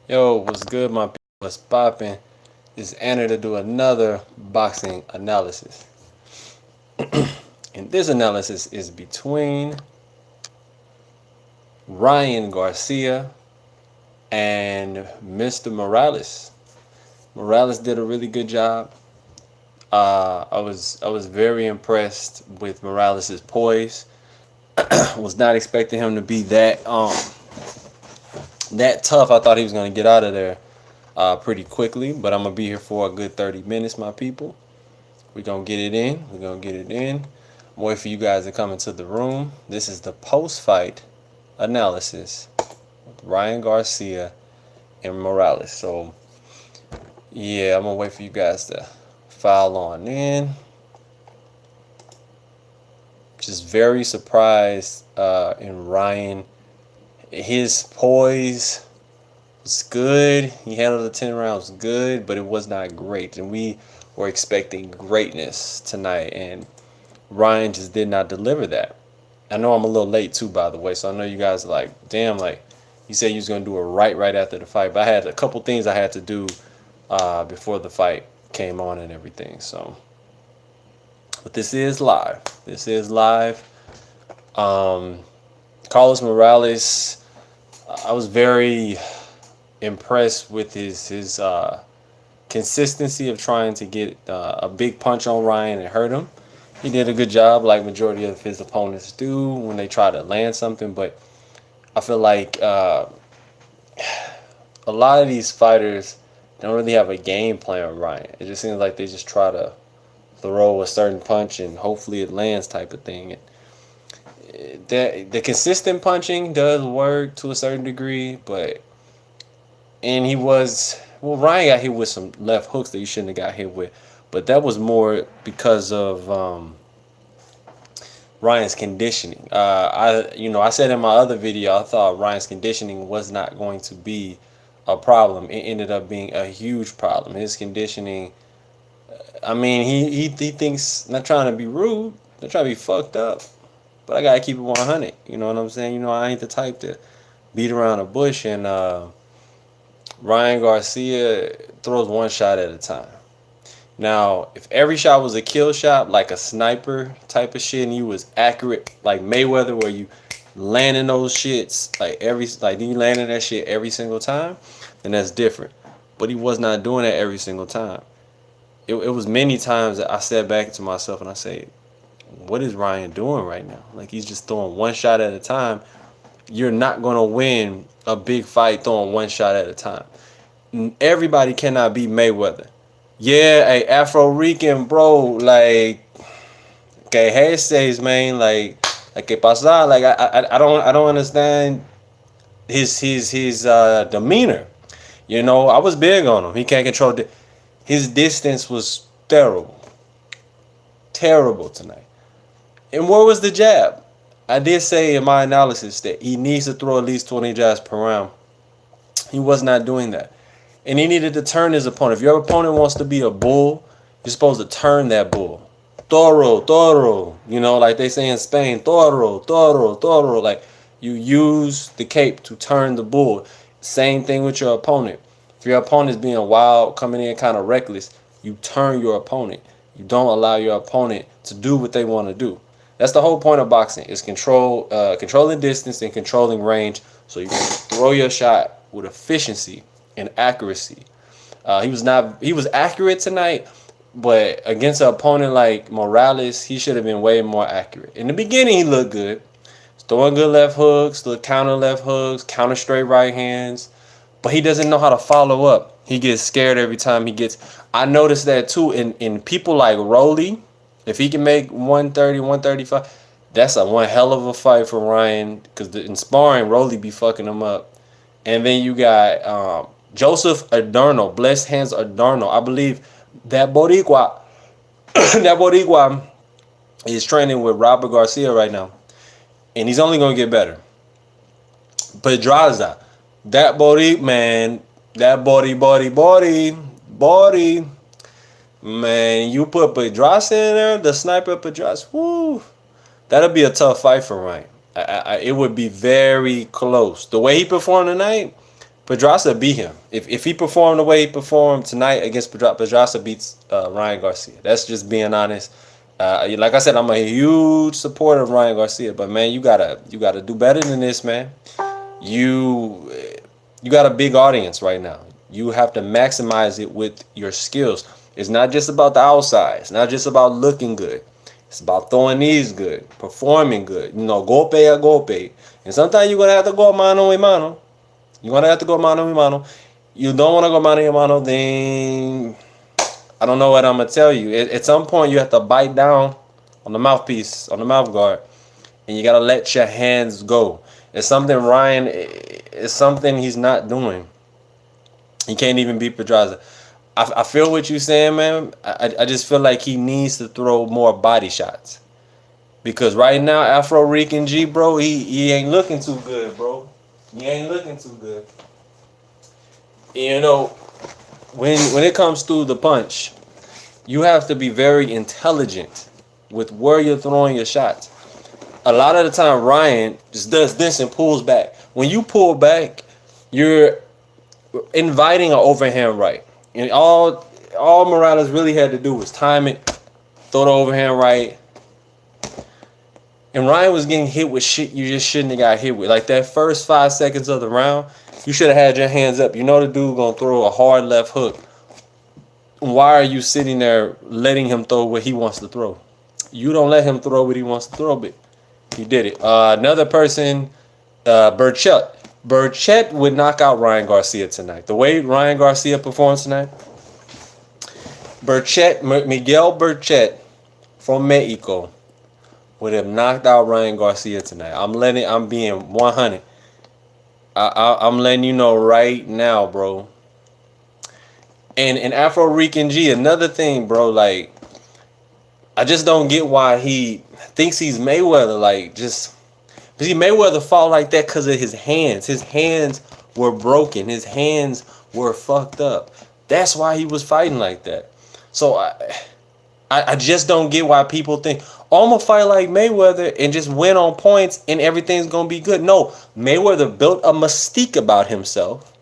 Yo, what's good, my people? What's poppin'? It's Anna to do another boxing analysis. And this analysis is between Ryan Garcia and Mr. Morales. Morales did a really good job. I was very impressed with Morales' poise. Was not expecting him to be that tough. I thought he was gonna get out of there pretty quickly, but I'm gonna be here for a good 30 minutes, my people. We're gonna get it in. We're gonna get it in. I'm waiting for you guys to come into the room. This is the post-fight analysis with Ryan Garcia and Morales. So yeah, I'm gonna wait for you guys to file on in. Just very surprised in Ryan. His poise was good. He handled the 10 rounds good, but it was not great. And we were expecting greatness tonight, and Ryan just did not deliver that. I know I'm a little late too, by the way, so I know you guys are like, damn, like you said you was gonna do it right after the fight, but I had a couple things I had to do before the fight came on and everything. So, but this is live. This is live. Um, Carlos Morales, I was very impressed with his consistency of trying to get a big punch on Ryan and hurt him. He did a good job, like majority of his opponents do when they try to land something. But I feel like a lot of these fighters don't really have a game plan with Ryan. It just seems like they just try to throw a certain punch and hopefully it lands type of thing. The consistent punching does work to a certain degree, but he was Ryan got hit with some left hooks that he shouldn't have got hit with, but that was more because of Ryan's conditioning. I said in my other video I thought Ryan's conditioning was not going to be a problem. It ended up being a huge problem. His conditioning. I mean, he thinks, not trying to be rude, not trying to be fucked up, but I gotta keep it 100. You know what I'm saying? You know, I ain't the type to beat around the bush. And Ryan Garcia throws one shot at a time. Now, if every shot was a kill shot, like a sniper type of shit, and you was accurate, like Mayweather, where you landing those shits like you landing that shit every single time, then that's different. But he was not doing that every single time. It was many times that I sat back to myself and I say, what is Ryan doing right now? Like, he's just throwing one shot at a time. You're not going to win a big fight throwing one shot at a time. Everybody cannot beat Mayweather. Yeah, a Afro-Rican, bro, like, que says, man, like que pasa? Like, I don't understand his demeanor. You know, I was big on him. He can't control his distance was terrible tonight. And where was the jab? I did say in my analysis that he needs to throw at least 20 jabs per round. He was not doing that. And he needed to turn his opponent. If your opponent wants to be a bull, you're supposed to turn that bull. Toro. You know, like they say in Spain, toro. Like, you use the cape to turn the bull. Same thing with your opponent. If your opponent is being wild, coming in kind of reckless, you turn your opponent. You don't allow your opponent to do what they want to do. That's the whole point of boxing, is controlling distance and controlling range, so you can throw your shot with efficiency and accuracy. He was accurate tonight, but against an opponent like Morales, he should have been way more accurate. In the beginning, he looked good. Throwing good left hooks, counter left hooks, counter straight right hands, but he doesn't know how to follow up. He gets scared every time he gets. I noticed that too in people like Rolly. If he can make 130, 135, that's a one hell of a fight for Ryan, because in sparring, Rolly be fucking him up. And then you got Joseph Adorno, Blessed Hands Adorno. I believe that Boricua, that Boricua is training with Robert Garcia right now, and he's only gonna get better. Pedraza, that Boricua, man, that body. Man, you put Pedraza in there, the sniper Pedraza, whoo, that'll be a tough fight for Ryan. It would be very close. The way he performed tonight, Pedraza beat him. If he performed the way he performed tonight against Pedraza beats Ryan Garcia. That's just being honest. Like I said, I'm a huge supporter of Ryan Garcia, but man, you gotta do better than this, man. You you got a big audience right now. You have to maximize it with your skills. It's not just about the outside. It's not just about looking good. It's about throwing these good, performing good. You know, golpe a golpe. And sometimes you're gonna have to go mano a mano. You're gonna have to go mano a mano. You don't want to go mano a mano, then I don't know what I'm gonna tell you. At some point, you have to bite down on the mouthpiece, on the mouth guard, and you gotta let your hands go. It's something Ryan. It's something he's not doing. He can't even beat Pedraza. I feel what you're saying, man. I just feel like he needs to throw more body shots. Because right now, Afro Rican G, bro, he ain't looking too good, bro. He ain't looking too good. You know, when it comes to the punch, you have to be very intelligent with where you're throwing your shots. A lot of the time, Ryan just does this and pulls back. When you pull back, you're inviting an overhand right. And all Morales really had to do was time it, throw the overhand right. And Ryan was getting hit with shit you just shouldn't have got hit with. Like that first 5 seconds of the round, you should have had your hands up. You know the dude gonna throw a hard left hook. Why are you sitting there letting him throw what he wants to throw? You don't let him throw what he wants to throw, but he did it. Another person, Burchett. Burchett would knock out Ryan Garcia tonight. The way Ryan Garcia performed tonight, Miguel Burchett from Mexico would have knocked out Ryan Garcia tonight. I'm being 100. I'm letting you know right now, bro. And Afro Rican G, another thing, bro, like, I just don't get why he thinks he's Mayweather. Like, just, see, Mayweather fought like that because of his hands. His hands were broken. His hands were fucked up. That's why he was fighting like that. So I just don't get why people think, oh, I'm going to fight like Mayweather and just win on points and everything's going to be good. No, Mayweather built a mystique about himself.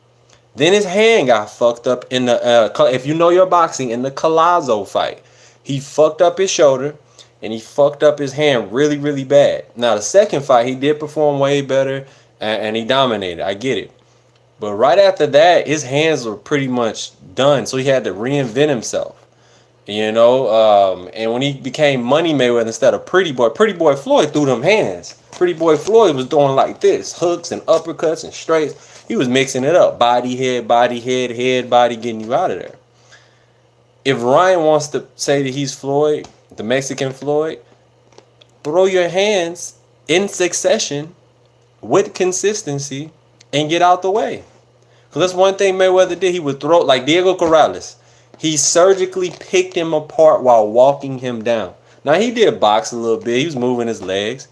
Then his hand got fucked up in the, if you know your boxing, in the Collazo fight. He fucked up his shoulder and he fucked up his hand really, really bad. Now, the second fight, he did perform way better and he dominated. I get it. But right after that, his hands were pretty much done. So he had to reinvent himself. You know, and when he became Money Mayweather instead of Pretty Boy Floyd threw them hands. Pretty Boy Floyd was doing like this, hooks and uppercuts and straights. He was mixing it up. Body, head, body, getting you out of there. If Ryan wants to say that he's Floyd, the Mexican Floyd, throw your hands in succession with consistency and get out the way. Because that's one thing Mayweather did. He would throw, like Diego Corrales. He surgically picked him apart while walking him down. Now, he did box a little bit. He was moving his legs.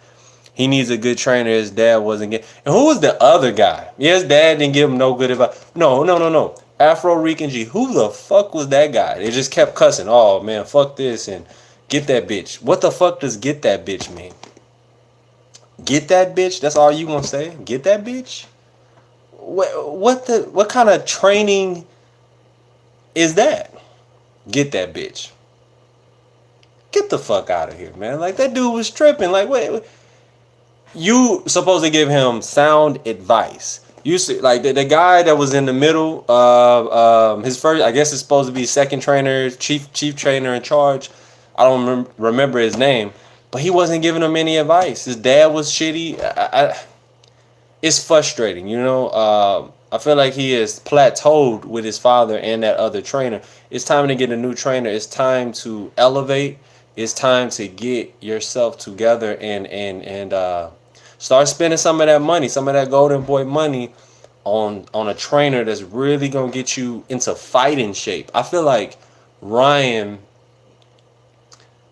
He needs a good trainer. His dad wasn't getting. And who was the other guy? Yeah, his dad didn't give him no good advice. No. Afro Rican G. Who the fuck was that guy? They just kept cussing. Oh, man, fuck this and get that bitch. What the fuck does get that bitch mean? Get that bitch? That's all you gonna say? Get that bitch? What kind of training is that? Get that bitch. Get the fuck out of here, man. Like, that dude was tripping. Like, wait. You supposed to give him sound advice. You see, like, the guy that was in the middle of his first, I guess it's supposed to be second trainer, chief trainer in charge. I don't remember his name, but he wasn't giving him any advice. His dad was shitty. It's frustrating, you know. I feel like he is plateaued with his father and that other trainer. It's time to get a new trainer. It's time to elevate. It's time to get yourself together and start spending some of that money, some of that golden boy money on a trainer that's really going to get you into fighting shape. I feel like Ryan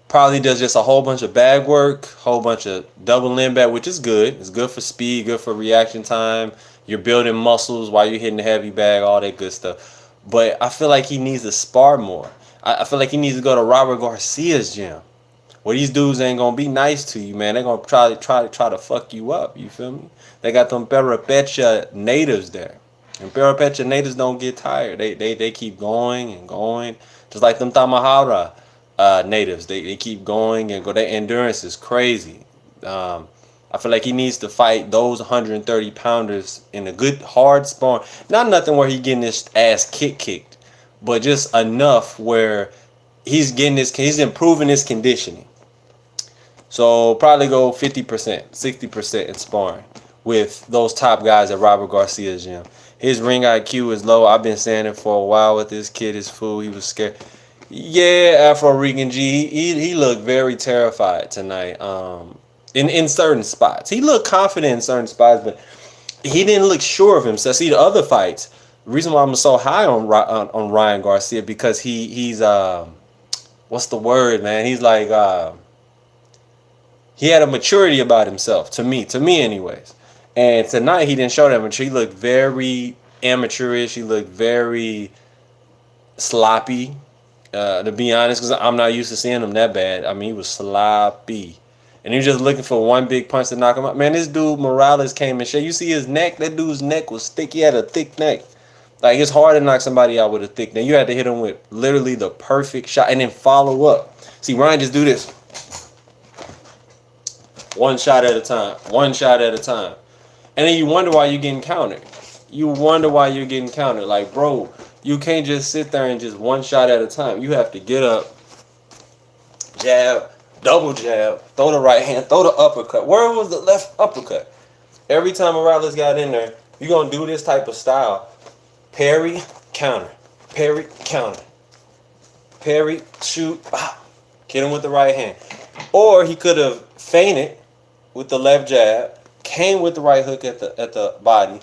probably does just a whole bunch of bag work, whole bunch of double limb bag, which is good. It's good for speed, good for reaction time. You're building muscles while you're hitting the heavy bag, all that good stuff. But I feel like he needs to spar more. I feel like he needs to go to Robert Garcia's gym. Well, these dudes ain't gonna be nice to you, man. They're gonna try to fuck you up. You feel me? They got them Pecha natives there. And Parapecha natives don't get tired. They keep going and going. Just like them Tamahara natives. They keep going and go. Their endurance is crazy. I feel like he needs to fight those 130 pounders in a good hard sparring. Not nothing where he getting his ass kicked, but just enough where he's improving his conditioning. So probably go 50%, 60% in sparring with those top guys at Robert Garcia's gym. His ring IQ is low. I've been saying it for a while with this kid. His fool, he was scared. Yeah, Afro Rican G, he looked very terrified tonight. In certain spots, he looked confident in certain spots, but he didn't look sure of himself. See, the other fights, the reason why I'm so high on Ryan Garcia because he's what's the word, man? He's like he had a maturity about himself to me anyways. And tonight he didn't show that maturity. He looked very amateurish. He looked very sloppy, to be honest, because I'm not used to seeing him that bad. I mean, he was sloppy. And he was just looking for one big punch to knock him out. Man, this dude Morales came and shit. You see his neck? That dude's neck was thick. He had a thick neck. Like, it's hard to knock somebody out with a thick neck. You had to hit him with literally the perfect shot and then follow up. See, Ryan just do this. One shot at a time. One shot at a time. And then you wonder why you're getting countered. You wonder why you're getting countered. Like, bro, you can't just sit there and just one shot at a time. You have to get up, jab, double jab, throw the right hand, throw the uppercut. Where was the left uppercut? Every time Morales got in there, you're going to do this type of style. Parry, counter. Parry, counter. Parry, shoot, pop. Hit him with the right hand. Or he could have feinted with the left jab, came with the right hook at the body,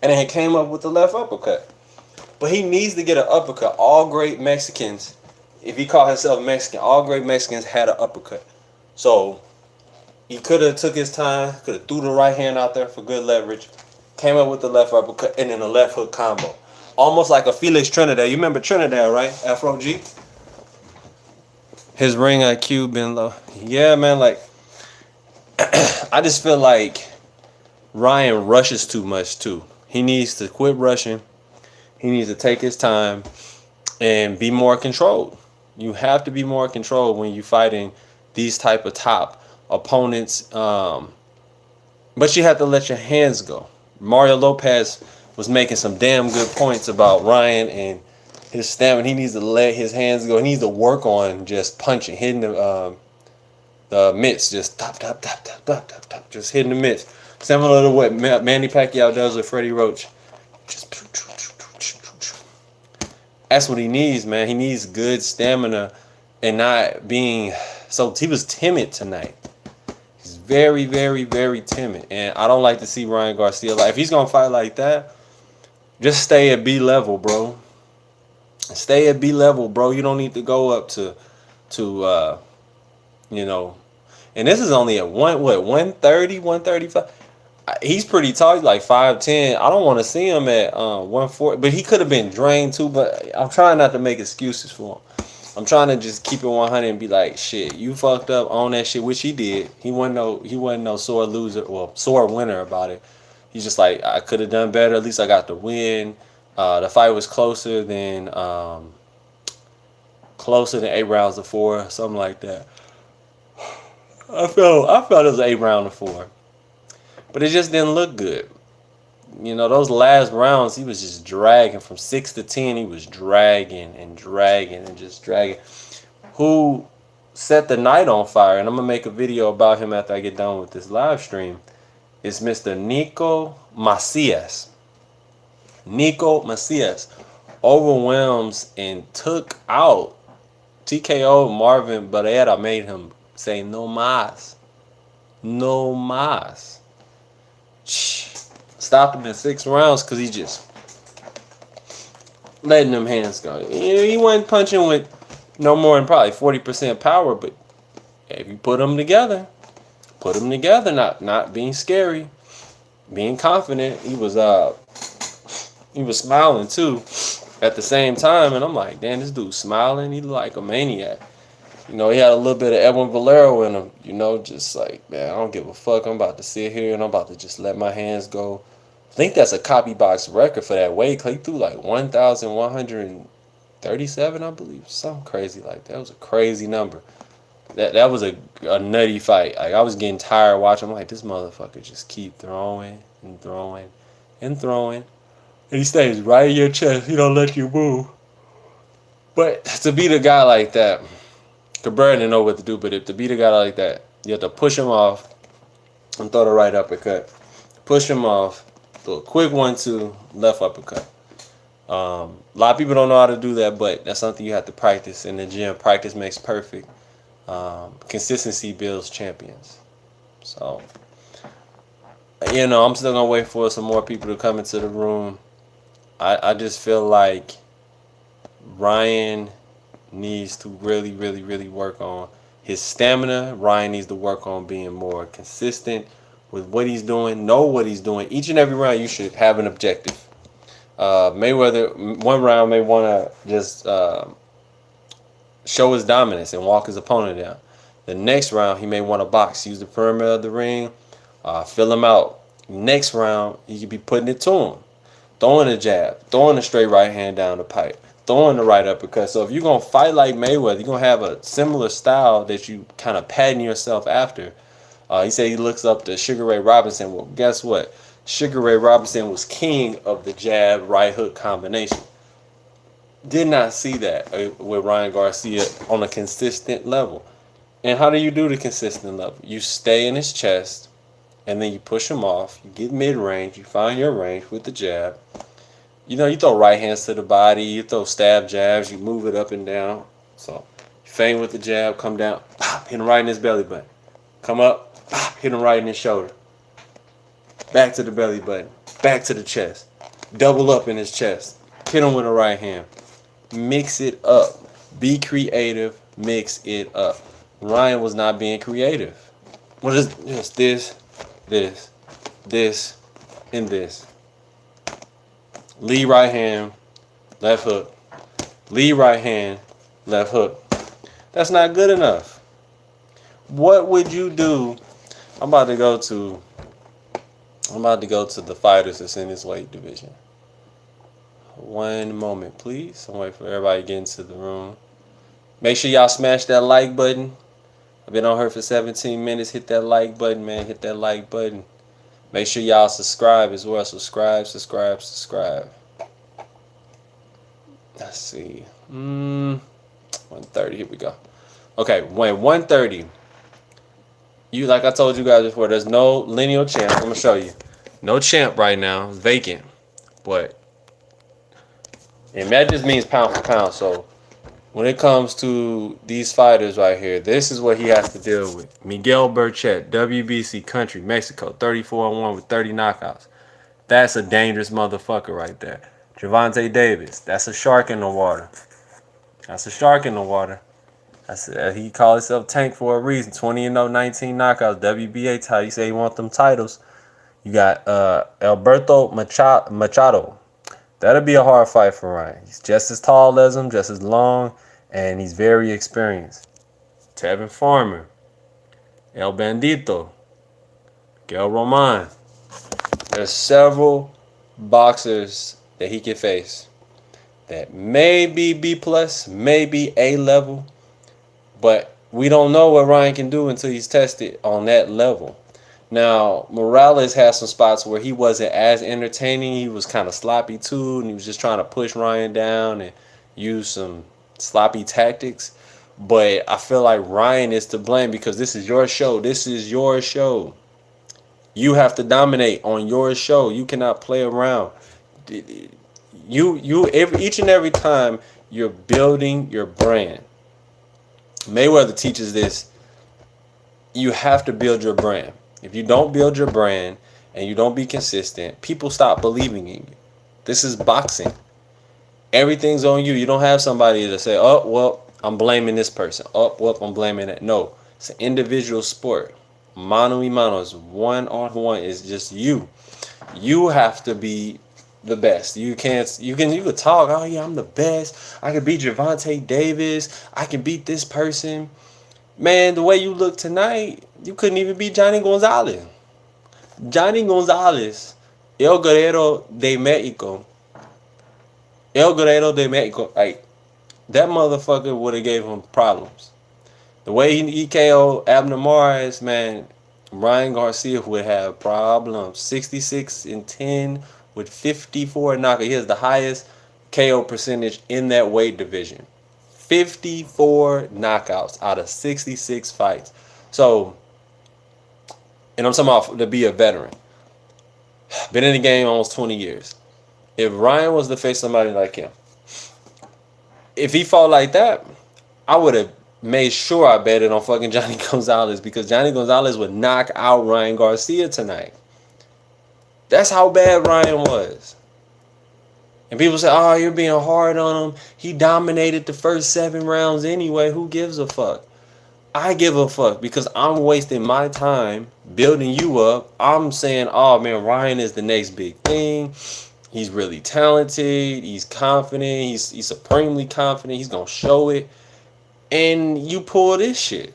and then he came up with the left uppercut. But he needs to get an uppercut. All great Mexicans, if he called himself Mexican, all great Mexicans had an uppercut. So he could have took his time, could have threw the right hand out there for good leverage, came up with the left uppercut, and then a left hook combo. Almost like a Felix Trinidad. You remember Trinidad, right? Afro G? His ring IQ been low. Yeah, man, like, I just feel like Ryan rushes too much, too. He needs to quit rushing. He needs to take his time and be more controlled. You have to be more controlled when you're fighting these type of top opponents. But you have to let your hands go. Mario Lopez was making some damn good points about Ryan and his stamina. He needs to let his hands go. He needs to work on just punching, hitting the mitts, just top, just hitting the mitts. Similar to what Manny Pacquiao does with Freddie Roach. Just that's what he needs, man. He needs good stamina and not being so. He was timid tonight. He's very, very, very timid, and I don't like to see Ryan Garcia. Like, if he's gonna fight like that, just stay at B level, bro. Stay at B level, bro. You don't need to go up to you know. And this is only at 130, 135. He's pretty tall. He's like 5'10". I don't want to see him at 140. But he could have been drained too. But I'm trying not to make excuses for him. I'm trying to just keep it 100 and be like, shit, you fucked up on that shit, which he did. He wasn't no sore loser, well, sore winner about it. He's just like, I could have done better. At least I got the win. The fight was closer than 8 rounds to 4, something like that. I felt it was 8 rounds to 4. But it just didn't look good. You know, those last rounds, he was just dragging. From 6 to 10, he was dragging and just dragging. Who set the night on fire, and I'm going to make a video about him after I get done with this live stream, is Mr. Nico Macias. Nico Macias overwhelms and took out TKO Marvin Barrera, made him say no más. No más. Stopped him in 6 rounds because he just letting them hands go. He wasn't punching with no more than probably 40% power, but if you put them together, not being scary, being confident. He was smiling too at the same time, and I'm like, damn, this dude's smiling. He looked like a maniac. You know, he had a little bit of Edwin Valero in him, you know, just like, man, I don't give a fuck. I'm about to sit here and I'm about to just let my hands go, think that's a copy box record for that weight. He threw like 1,137, I believe. Something crazy like that. It was a crazy number. That was a nutty fight. Like I was getting tired watching. I'm like, this motherfucker just keep throwing and throwing and throwing. And he stays right in your chest. He don't let you move. But to beat a guy like that, Cabrera didn't know what to do. But if to beat a guy like that, you have to push him off and throw the right uppercut. Push him off. Throw a quick 1-2 left uppercut. A lot of people don't know how to do that, but that's something you have to practice in the gym. Practice makes perfect. Consistency builds champions. So, I'm still gonna wait for some more people to come into the room. I just feel like Ryan needs to really, really, really work on his stamina. Ryan needs to work on being more consistent with what he's doing, know what he's doing. Each and every round, you should have an objective. Mayweather, one round may want to just show his dominance and walk his opponent down. The next round, he may want to box, use the perimeter of the ring, fill him out. Next round, he could be putting it to him. Throwing a jab, throwing a straight right hand down the pipe, throwing the right uppercut. So if you're going to fight like Mayweather, you're going to have a similar style that you kind of pattern yourself after. He said he looks up to Sugar Ray Robinson. Well, guess what? Sugar Ray Robinson was king of the jab right hook combination. Did not see that with Ryan Garcia on a consistent level. And how do you do the consistent level? You stay in his chest, and then you push him off. You get mid-range. You find your range with the jab. You throw right hands to the body. You throw stab jabs. You move it up and down. So you feint with the jab, come down, pop, hit him right in his belly button. Come up, pop, hit him right in his shoulder. Back to the belly button. Back to the chest. Double up in his chest. Hit him with a right hand. Mix it up. Be creative. Mix it up. Ryan was not being creative. What is just this, and this? Lead right hand, left hook. Lead right hand, left hook. That's not good enough. What would you do? I'm about to go to the fighters that's in this weight division. One moment, please. I'm waiting for everybody to get into the room. Make sure y'all smash that like button. I've been on here for 17 minutes. Hit that like button, man. Hit that like button. Make sure y'all subscribe as well. Subscribe. Let's see. 130. Here we go. Okay, when 130. Like I told you guys before, there's no lineal champ. I'm gonna show you. No champ right now. It's vacant. And that just means pound for pound. So when it comes to these fighters right here, this is what he has to deal with. Miguel Burchett, WBC country, Mexico, 34-1 with 30 knockouts. That's a dangerous motherfucker right there. Gervonta Davis, that's a shark in the water. He called himself Tank for a reason. 20-0, 19 knockouts, WBA title. He said he want them titles. You got Alberto Machado. That'll be a hard fight for Ryan. He's just as tall as him, just as long, and he's very experienced. Tevin Farmer, El Bandito, Miguel Roman. There's several boxers that he can face that may be B+, maybe A level, but we don't know what Ryan can do until he's tested on that level. Now, Morales has some spots where he wasn't as entertaining. He was kind of sloppy too, and he was just trying to push Ryan down and use some sloppy tactics. But I feel like Ryan is to blame because this is your show. You have to dominate on your show. You cannot play around. Each and every time you're building your brand. Mayweather teaches this. You have to build your brand. If you don't build your brand and you don't be consistent, people stop believing in you. This is boxing. Everything's on you. You don't have somebody to say, oh, well, I'm blaming this person. Oh, well, I'm blaming that. No, it's an individual sport. Mano y mano is one-on-one. It's just you. You have to be the best. You could talk, oh yeah, I'm the best. I can beat Gervonta Davis. I can beat this person. Man, the way you look tonight, you couldn't even beat Johnny Gonzalez. Johnny Gonzalez El Guerrero de Mexico. El Guerrero de Mexico. Like, that motherfucker would have gave him problems. The way he KO'd Abner Mares, man, Ryan Garcia would have problems. 66-10 with 54 knockouts. He has the highest KO percentage in that weight division. 54 knockouts out of 66 fights. So, and I'm talking about to be a veteran. Been in the game almost 20 years. If Ryan was to face somebody like him, if he fought like that, I would have made sure I betted on fucking Johnny Gonzalez, because Johnny Gonzalez would knock out Ryan Garcia tonight. That's how bad Ryan was. And people say, oh, you're being hard on him. He dominated the first 7 rounds anyway. Who gives a fuck? I give a fuck, because I'm wasting my time building you up. I'm saying, oh man, Ryan is the next big thing. He's really talented. He's confident. He's supremely confident. He's going to show it. And you pull this shit.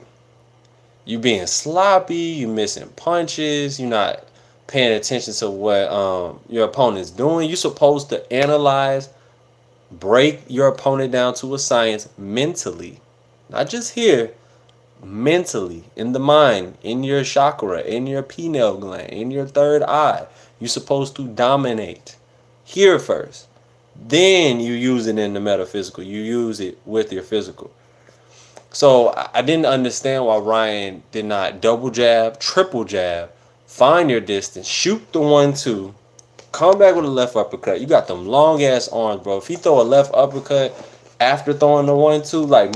You being sloppy. You missing punches. You're not paying attention to what your opponent's doing. You're supposed to analyze, break your opponent down to a science mentally. Not just here. Mentally, in the mind, in your chakra, in your pineal gland, in your third eye. You're supposed to dominate. Here first. Then you use it in the metaphysical. You use it with your physical. So I didn't understand why Ryan did not double jab, triple jab, find your distance, shoot the 1-2, come back with a left uppercut. You got them long ass arms, bro. If he throw a left uppercut after throwing the 1-2 like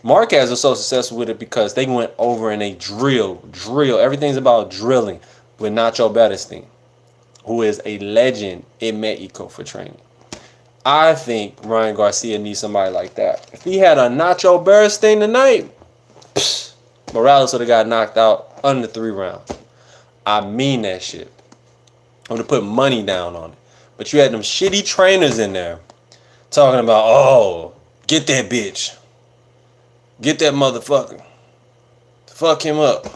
Marquez was so successful with it because they went over and they drill. Everything's about drilling with Nacho Beristain, who is a legend in Mexico for training. I think Ryan Garcia needs somebody like that. If he had a Nacho Beristain tonight, Morales would have got knocked out under 3 rounds. I mean that shit. I would have put money down on it. But you had them shitty trainers in there talking about, oh, get that bitch. Get that motherfucker. Fuck him up.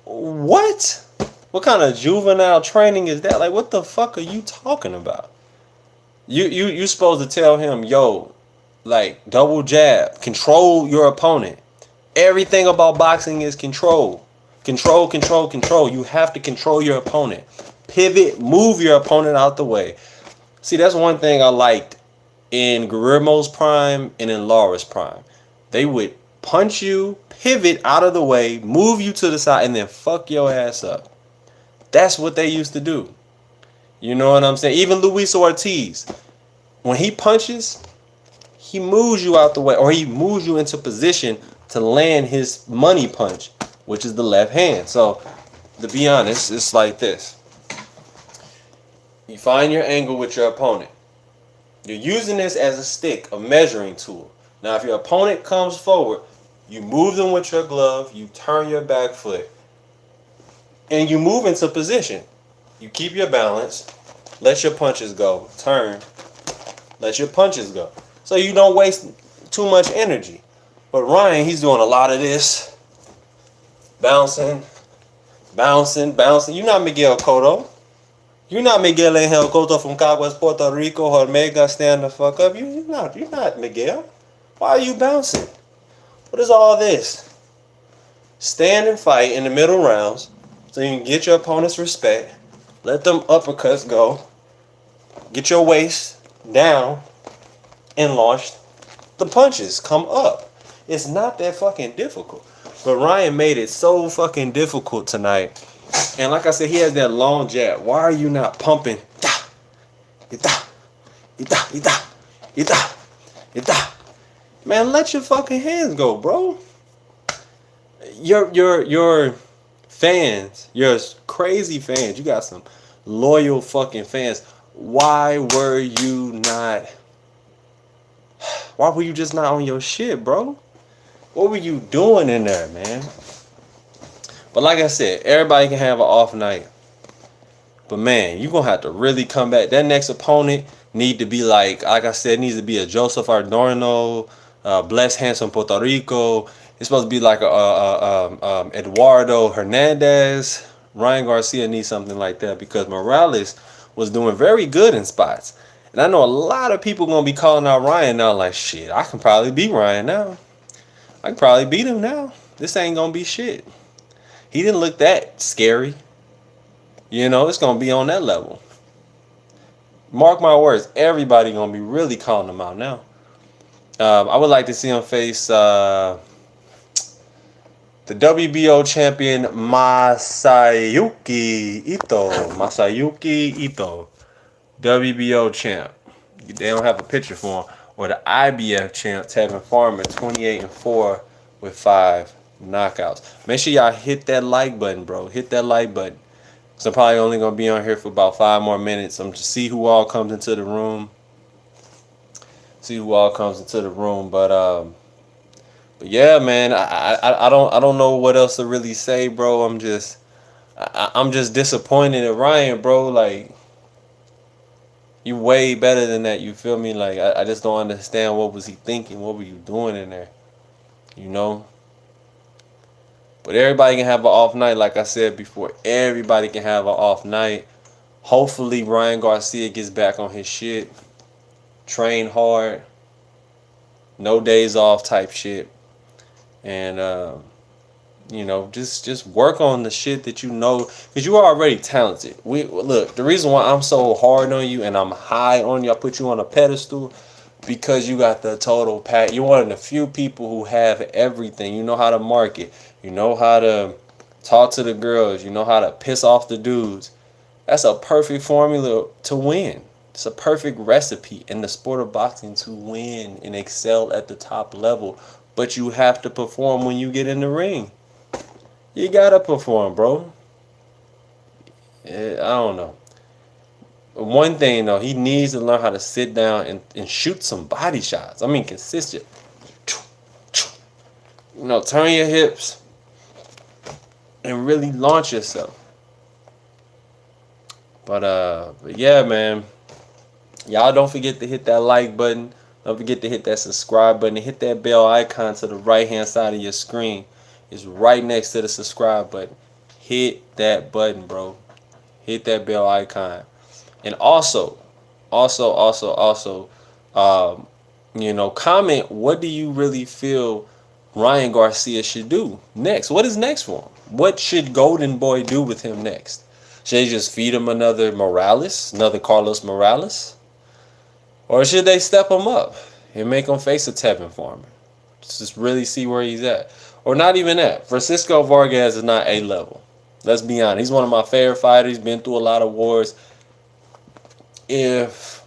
What? What kind of juvenile training is that? Like, what the fuck are you talking about? You supposed to tell him, yo, like, double jab, control your opponent. Everything about boxing is control. Control. You have to control your opponent. Pivot, move your opponent out the way. See, that's one thing I liked in Guillermo's prime and in Laura's prime. They would punch you, pivot out of the way, move you to the side, and then fuck your ass up. That's what they used to do. You know what I'm saying? Even Luis Ortiz, when he punches, he moves you out the way, or he moves you into position to land his money punch, which is the left hand. So, to be honest, it's like this. You find your angle with your opponent. You're using this as a stick, a measuring tool. Now, if your opponent comes forward, you move them with your glove, you turn your back foot, and you move into position. You keep your balance, let your punches go, turn, let your punches go. So you don't waste too much energy. But Ryan, he's doing a lot of this. Bouncing. You're not Miguel Cotto. You're not Miguel Angel Cotto from Caguas, Puerto Rico, Omega, stand the fuck up. You're not Miguel. Why are you bouncing? What is all this? Stand and fight in the middle rounds so you can get your opponent's respect. Let them uppercuts go. Get your waist down and launch the punches. Come up. It's not that fucking difficult. But Ryan made it so fucking difficult tonight. And like I said, he has that long jab. Why are you not pumping? Man, let your fucking hands go, bro. Your fans, your crazy fans, you got some loyal fucking fans. Why were you just not on your shit, bro? What were you doing in there, man? But like I said, everybody can have an off night. But man, you're going to have to really come back. That next opponent need to be like I said, needs to be a Joseph Adorno, Bless Handsome Puerto Rico. It's supposed to be like a Eduardo Hernandez, Ryan Garcia needs something like that because Morales was doing very good in spots. And I know a lot of people gonna be calling out Ryan now, like shit, I can probably beat Ryan now. I can probably beat him now. This ain't gonna be shit. He didn't look that scary. You know, it's gonna be on that level. Mark my words, everybody gonna be really calling him out now. I would like to see him face the WBO champion Masayuki Ito. Masayuki Ito, WBO champ. They don't have a picture for him. Or the IBF champ, Tevin Farmer, 28-4 with 5 knockouts. Make sure y'all hit that like button, bro. Hit that like button. So I'm probably only gonna be on here for about 5 more minutes. I'm just see who all comes into the room. But yeah, man, I don't know what else to really say, bro. I'm just disappointed in Ryan, bro. Like, you way better than that. You feel me? Like, I just don't understand what was he thinking. What were you doing in there? You know. But everybody can have an off night, like I said before. Everybody can have an off night. Hopefully, Ryan Garcia gets back on his shit. Train hard. No days off type shit. And, you know, just work on the shit that you know. Because you are already talented. Look, the reason why I'm so hard on you and I'm high on you, I put you on a pedestal, because you got the total pack. You're one of the few people who have everything. You know how to market. You know how to talk to the girls. You know how to piss off the dudes. That's a perfect formula to win. It's a perfect recipe in the sport of boxing to win and excel at the top level. But you have to perform when you get in the ring. You gotta perform, bro. I don't know. One thing, though, he needs to learn how to sit down and shoot some body shots. I mean, consistent. You know, turn your hips and really launch yourself. But yeah, man. Y'all don't forget to hit that like button. Don't forget to hit that subscribe button and hit that bell icon to the right-hand side of your screen. It's right next to the subscribe button. Hit that button, bro. Hit that bell icon. And also, you know, comment, what do you really feel Ryan Garcia should do next? What is next for him? What should Golden Boy do with him next? Should they just feed him another Carlos Morales? Or should they step him up and make him face a Tevin Farmer? Just really see where he's at. Or not even that. Francisco Vargas is not A-level. Let's be honest. He's one of my favorite fighters. He's been through a lot of wars. If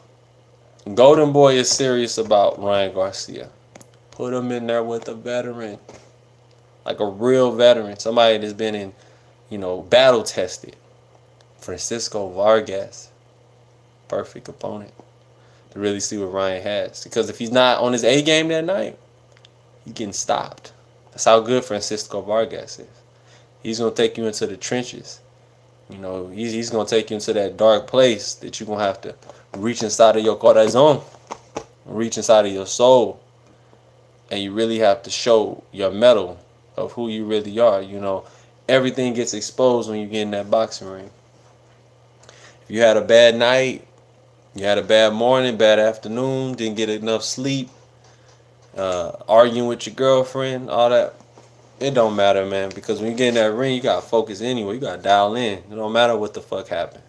Golden Boy is serious about Ryan Garcia, put him in there with a veteran. Like a real veteran. Somebody that's been in, you know, battle tested. Francisco Vargas. Perfect opponent to really see what Ryan has. Because if he's not on his A game that night, he's getting stopped. That's how good Francisco Vargas is. He's going to take you into the trenches. You know, he's going to take you into that dark place that you're going to have to reach inside of your corazon, reach inside of your soul, and you really have to show your mettle of who you really are. You know, everything gets exposed when you get in that boxing ring. If you had a bad night, you had a bad morning, bad afternoon, didn't get enough sleep, arguing with your girlfriend, all that, it don't matter, man, because when you get in that ring, you got to focus anyway. You got to dial in. It don't matter what the fuck happened.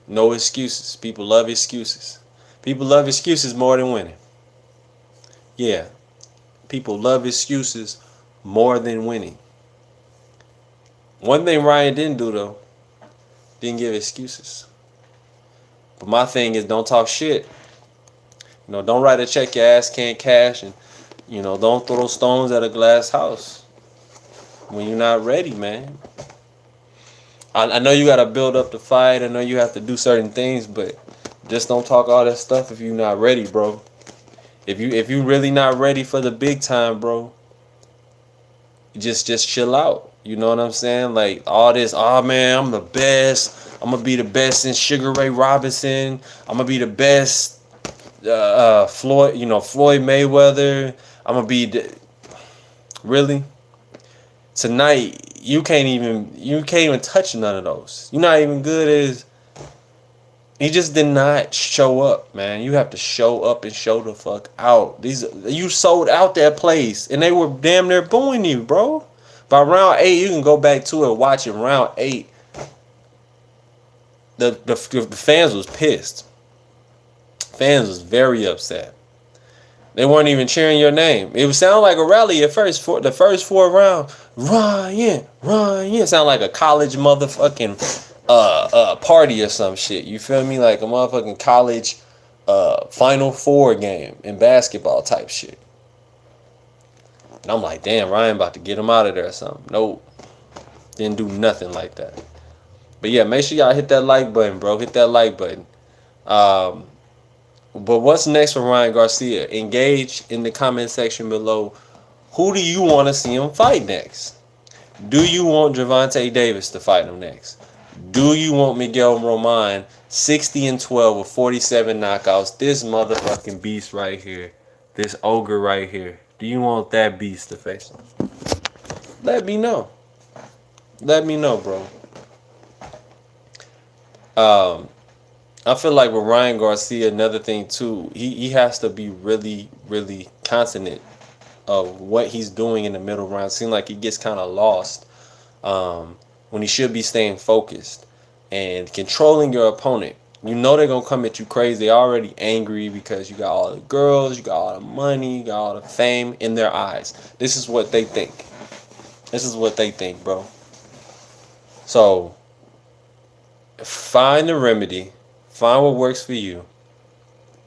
No excuses. People love excuses. People love excuses more than winning. Yeah. People love excuses more than winning. One thing Ryan didn't do, though, didn't give excuses. But my thing is, don't talk shit. You know, don't write a check your ass can't cash, and, you know, don't throw stones at a glass house when you're not ready, man. I know you got to build up the fight. I know you have to do certain things, but just don't talk all that stuff if you're not ready, bro. If you really not ready for the big time, bro, just chill out. You know what I'm saying? Like, all this, oh, man, I'm the best. I'm going to be the best in Sugar Ray Robinson. I'm going to be the best Floyd Mayweather. I'm going to be really? Tonight, you can't even touch none of those. You're not even good as. He just did not show up, man. You have to show up and show the fuck out. You sold out that place, and they were damn near booing you, bro. By round 8, you can go back to it watching round 8. The fans was pissed. Fans was very upset. They weren't even cheering your name. It would sound like a rally at first. For the first 4 rounds, Ryan. Sound like a college motherfucking party or some shit. You feel me? Like a motherfucking college Final Four game in basketball type shit. And I'm like, damn, Ryan about to get him out of there or something. Nope. Didn't do nothing like that. But yeah, make sure y'all hit that like button, bro. Hit that like button. But what's next for Ryan Garcia? Engage in the comment section below. Who do you want to see him fight next? Do you want Gervonta Davis to fight him next? Do you want Miguel Roman 60-12 with 47 knockouts? This motherfucking beast right here. This ogre right here. Do you want that beast to face him? Let me know. Let me know, bro. I feel like with Ryan Garcia, another thing too, he has to be really, really consonant of what he's doing in the middle round. Seems like he gets kind of lost when he should be staying focused and controlling your opponent. You know they're gonna come at you crazy. They're already angry because you got all the girls, you got all the money, you got all the fame in their eyes. This is what they think. This is what they think, bro. So find the remedy. Find what works for you.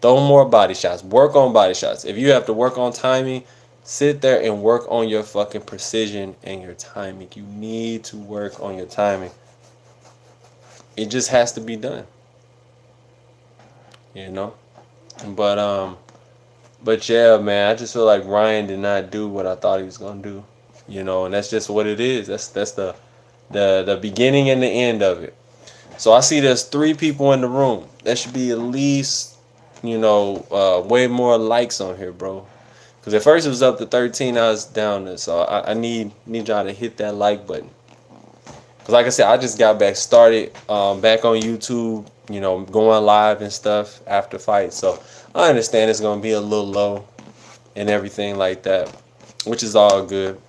Throw more body shots. Work on body shots. If you have to work on timing, sit there and work on your fucking precision and your timing. You need to work on your timing. It just has to be done. You know? But yeah, man, I just feel like Ryan did not do what I thought he was gonna do. You know, and that's just what it is. That's the beginning and the end of it. So I see there's 3 people in the room. There should be at least, way more likes on here, bro. Because at first it was up to 13, I was down there. So I need y'all to hit that like button. Because like I said, I just got back started, back on YouTube, going live and stuff after fight. So I understand it's going to be a little low and everything like that, which is all good.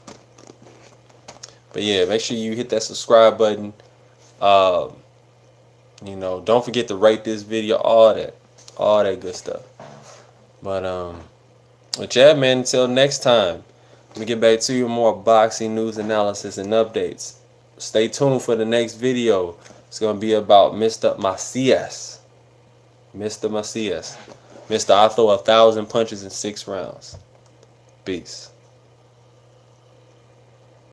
But yeah, make sure you hit that subscribe button. Don't forget to rate this video, all that good stuff. But yeah, man, until next time, let me get back to you with more boxing news, analysis, and updates. Stay tuned for the next video. It's gonna be about Mr. Macias. Mr. I throw 1,000 punches in 6 rounds. Peace.